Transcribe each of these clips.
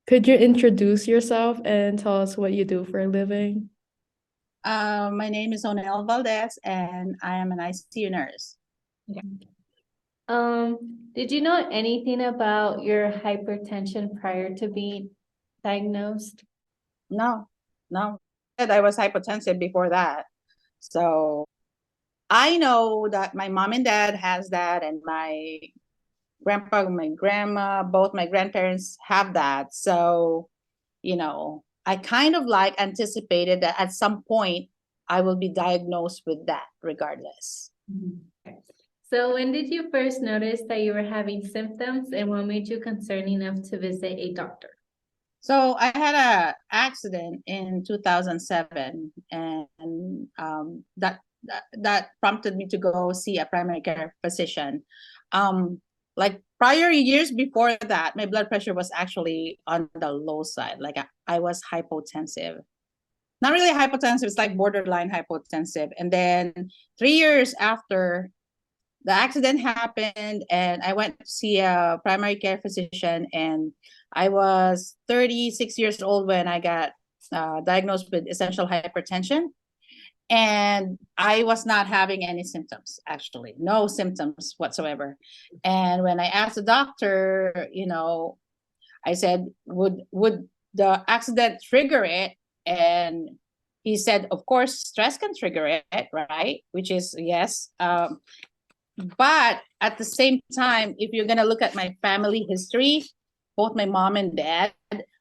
Could you introduce yourself and tell us what you do for a living? My name is Onel Valdez, and I am an ICU nurse. Yeah. Did you know anything about your hypertension prior to being diagnosed? No, no. I was hypotensive before that. So I know that my mom and dad has that, and my grandpa and my grandma, both my grandparents have that. So, I kind of like anticipated that at some point I will be diagnosed with that regardless. Okay. So when did you first notice that you were having symptoms and what made you concerned enough to visit a doctor? So I had a accident in 2007, and that prompted me to go see a primary care physician. Like prior years before that, my blood pressure was actually on the low side. Like I was hypotensive. Not really hypotensive, it's like borderline hypotensive. And then 3 years after the accident happened, and I went to see a primary care physician, and I was 36 years old when I got diagnosed with essential hypertension, and I was not having any symptoms, actually no symptoms whatsoever. And when I asked the doctor, I said, would the accident trigger it? And he said, of course stress can trigger it, right? Which is yes. But at the same time, if you're going to look at my family history, both my mom and dad,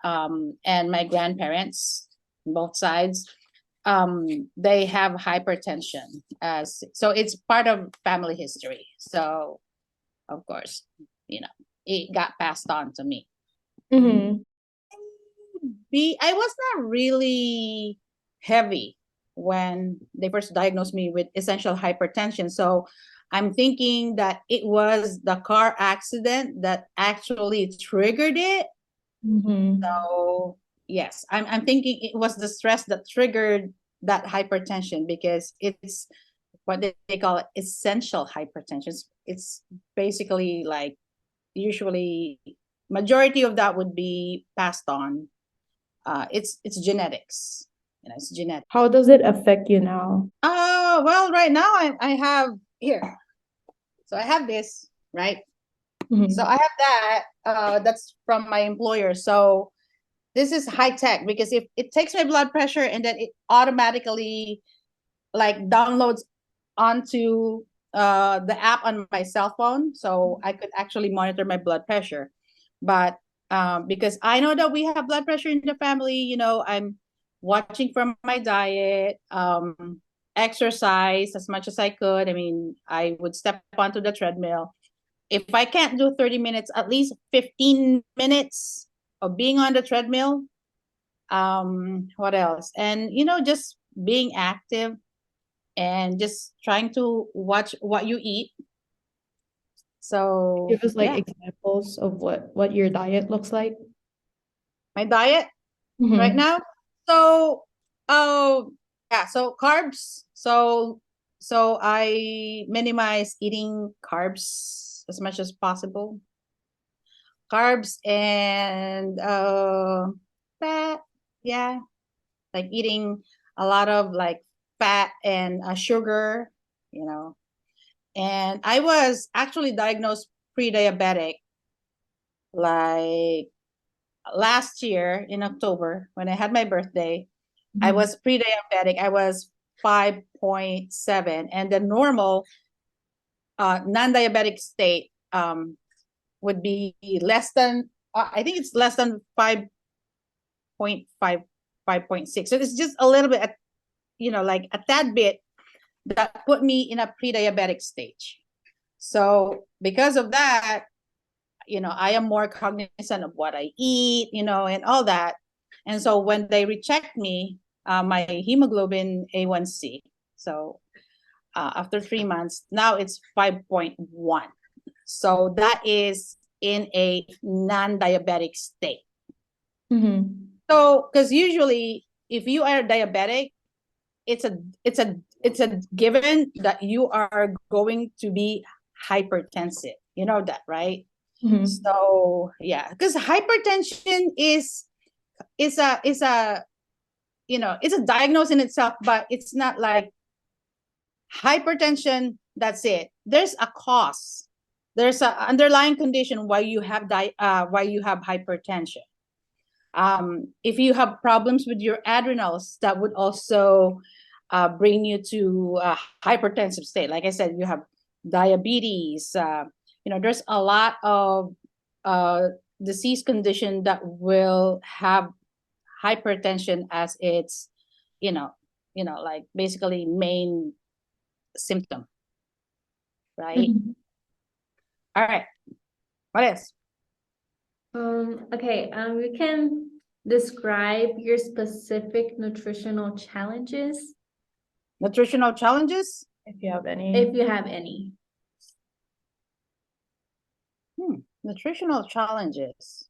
and my grandparents, both sides, they have hypertension. So it's part of family history. So, of course, it got passed on to me. Mm-hmm. I was not really heavy when they first diagnosed me with essential hypertension. So I'm thinking that it was the car accident that actually triggered it. Mm-hmm. So yes, I'm thinking it was the stress that triggered that hypertension, because it's what they call it, essential hypertension. It's basically like, usually majority of that would be passed on. It's genetics. It's genetic. How does it affect you now? Well, right now I have here. So I have this, right? So Mm-hmm. I have that. That's from my employer. So this is high tech, because if it takes my blood pressure and then it automatically like downloads onto the app on my cell phone, so I could actually monitor my blood pressure. But because I know that we have blood pressure in the family, I'm watching from my diet, exercise as much as I could. I mean, I would step onto the treadmill. If I can't do 30 minutes, at least 15 minutes of being on the treadmill. What else? And just being active and just trying to watch what you eat. So Give us like yeah, examples of what your diet looks like. my diet right Mm-hmm. now. So oh yeah, so carbs. So I minimize eating carbs as much as possible. Carbs and fat. Yeah, like eating a lot of like fat and sugar, you know. And I was actually diagnosed pre-diabetic like last year in October when I had my birthday. I Mm-hmm. was pre-diabetic. I was 5.7, and the normal non-diabetic state would be less than I think it's less than 5.5, 5.6. So it's just a little bit, like a tad bit that put me in a pre-diabetic stage. So because of that, I am more cognizant of what I eat, and all that. And so when they rechecked me, my hemoglobin A1C, so after 3 months, now it's 5.1. So that is in a non-diabetic state. Mm-hmm. So, because usually if you are diabetic, it's a given that you are going to be hypertensive. You know that, right? Mhm. So yeah, because hypertension is a it's a diagnosis in itself, but it's not like hypertension, that's it. There's a cause. There's an underlying condition why you have hypertension. If you have problems with your adrenals, that would also bring you to a hypertensive state. Like I said, you have diabetes. There's a lot of disease condition that will have hypertension as its, like basically main symptom, right? Mhm. All right. What is? Okay, you can describe your specific nutritional challenges Nutritional challenges? If you have any. if you have any. Nutritional challenges.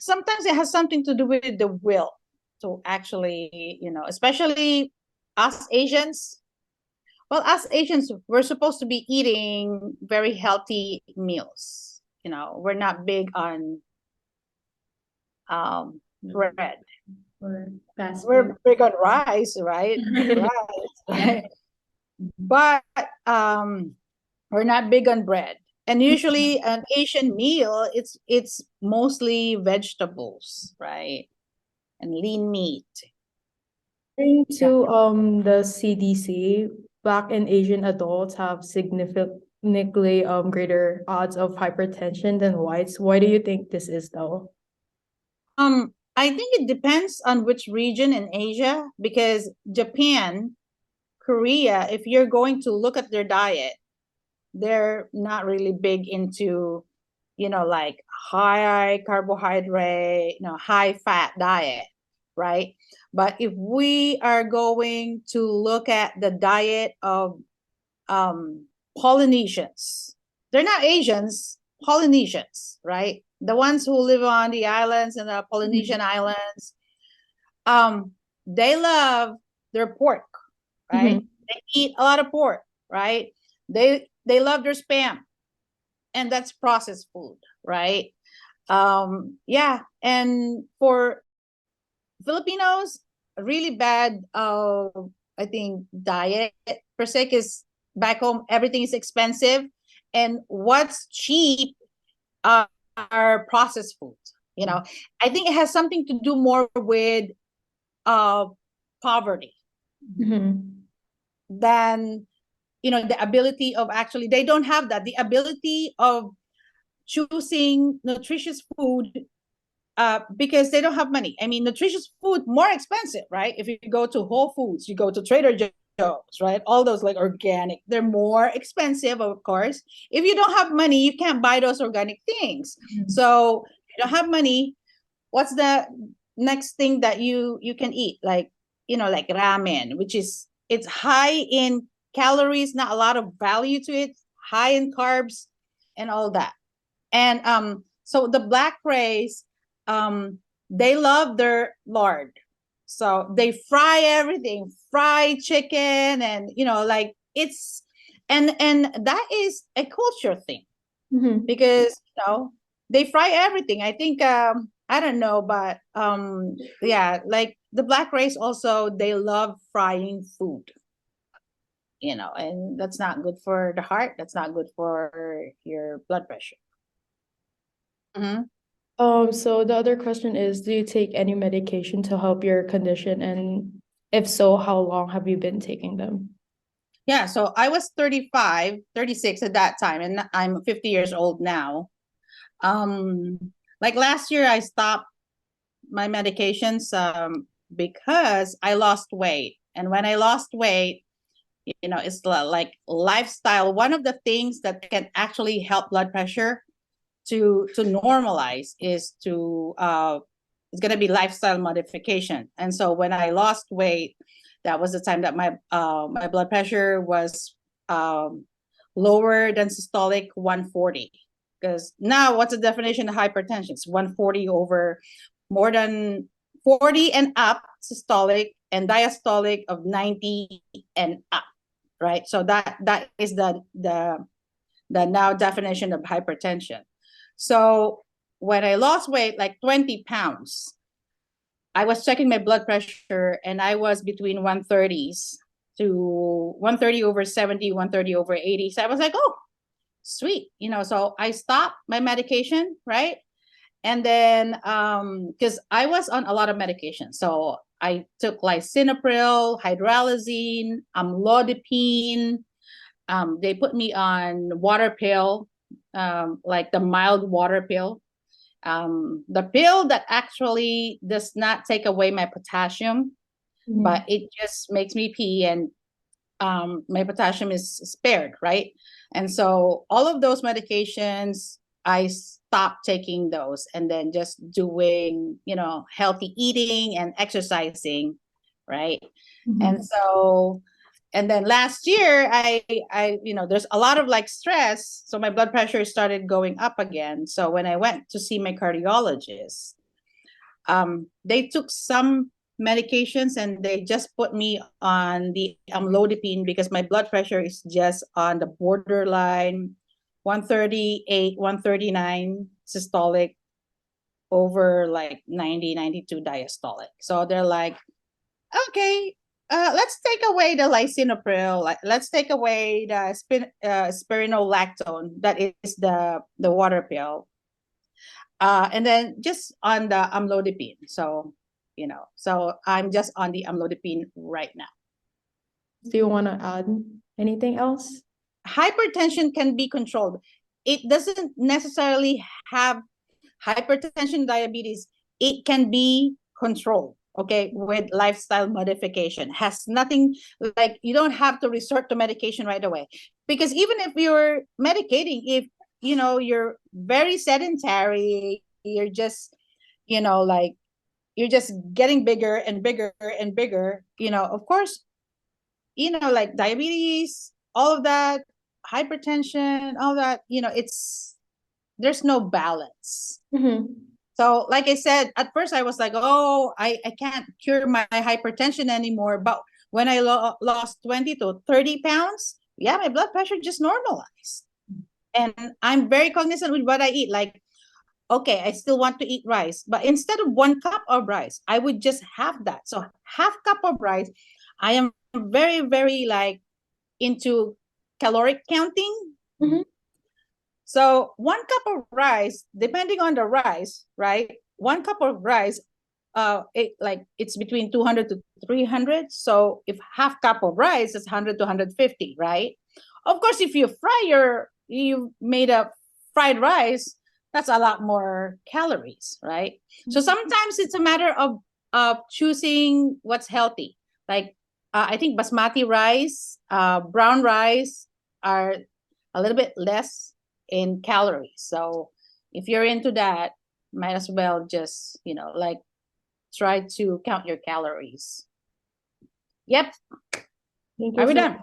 Sometimes it has something to do with the will to actually, especially us Asians. Well, us Asians, we're supposed to be eating very healthy meals. We're not big on bread. Or fast We're food. big on rice, right? Rice, right? But we're not big on bread. And usually an Asian meal, it's mostly vegetables, right? And lean meat. According to the CDC, Black and Asian adults have significantly greater odds of hypertension than whites. Why do you think this is though? I think it depends on which region in Asia, because Japan, Korea, if you're going to look at their diet, they're not really big into, like high carbohydrate, high fat diet, right? But if we are going to look at the diet of Polynesians, they're not Asians, Polynesians, right? The ones who live on the islands and the Polynesian islands, they love their pork, right? They eat a lot of pork, right? They love their spam, and that's processed food, right? Yeah, and for Filipinos, really bad I think diet per se, because back home everything is expensive, and what's cheap are processed food. I think it has something to do more with uh poverty Mhm. than the ability of, actually they don't have that, the ability of choosing nutritious food, because they don't have money. I mean, nutritious food more expensive, right? If you go to Whole Foods, you go to Trader Joe's, right? All those like organic, they're more expensive, of course. If you don't have money, you can't buy those organic things. So if you don't have money, what's the next thing that you can eat? Like ramen, which is, it's high in calories, not a lot of value to it, high in carbs and all that. And so the black race, they love their lard. So they fry everything, fry chicken, and like it's, and that is a culture thing, Mhm. because they fry everything. I think I don't know, but yeah, like the black race also, they love frying food, and that's not good for the heart, that's not good for your blood pressure. Mhm. So the other question is, do you take any medication to help your condition? And if so, how long have you been taking them? Yeah, so I was 35, 36 at that time, and I'm 50 years old now. Like last year I stopped my medications because I lost weight. And when I lost weight, it's like lifestyle. One of the things that can actually help blood pressure to normalize is to it's going to be lifestyle modification. And so when I lost weight, that was the time that my blood pressure was lower than systolic 140. Because now, what's the definition of hypertension? It's 140 over, more than 40 and up systolic, and diastolic of 90 and up, right? So that is the the now definition of hypertension. So when I lost weight, like 20 pounds, I was checking my blood pressure and I was between 130s to 130 over 70, 130 over 80. So I was like, oh, sweet. So I stopped my medication, right? And then, because I was on a lot of medication. So I took lisinopril, hydralazine, amlodipine. They put me on water pill, like the mild water pill. The pill that actually does not take away my potassium, but it just makes me pee, and my potassium is spared, right? And so all of those medications, I stopped taking those and then just doing, healthy eating and exercising, right? And so, and then last year, there's a lot of like stress. So my blood pressure started going up again. So when I went to see my cardiologist, they took some medications and they just put me on the amlodipine because my blood pressure is just on the borderline 138, 139 systolic over like 90, 92 diastolic. So they're like, okay, let's take away the lisinopril. Let's take away the spironolactone, that is the water pill. And then just on the amlodipine. So, so I'm just on the amlodipine right now. Do you want to add anything else? Hypertension can be controlled. It doesn't necessarily have hypertension, diabetes. It can be controlled, okay, with lifestyle modification. Has nothing, like, you don't have to resort to medication right away. Because even if you're medicating, if you're very sedentary, you're just, like, you're just getting bigger and bigger and bigger, of course, like diabetes, all of that, hypertension, all that, there's no balance. So like I said, at first I was like, oh, I can't cure my hypertension anymore. But when I lost 20 to 30 pounds, yeah, my blood pressure just normalized. And I'm very cognizant with what I eat. Like, okay, I still want to eat rice, but instead of 1 cup of rice, I would just have that. So half cup of rice. I am very, very like into caloric counting. So 1 cup of rice, depending on the rice, right? 1 cup of rice, it's between 200 to 300. So if half cup of rice is 100 to 150, right? Of course, if you you made a fried rice, that's a lot more calories, right? So sometimes it's a matter of choosing what's healthy. Like I think basmati rice, brown rice are a little bit less in calories. So if you're into that, might as well just, like, try to count your calories. Yep. Thank Are we so done?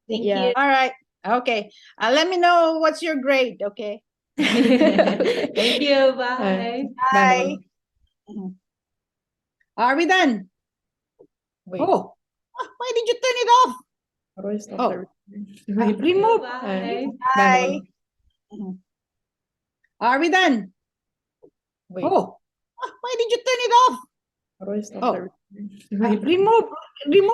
Thank Yeah. you. All right. Okay. Let me know what's your grade. Okay. Thank you. Bye. Bye. Are we done? Wait. Oh, why did you turn it off? How do I stop Oh. the Remove. Bye. Bye. Are we done? Wait. Oh, why did you turn it off? How do I stop Oh. the Remove.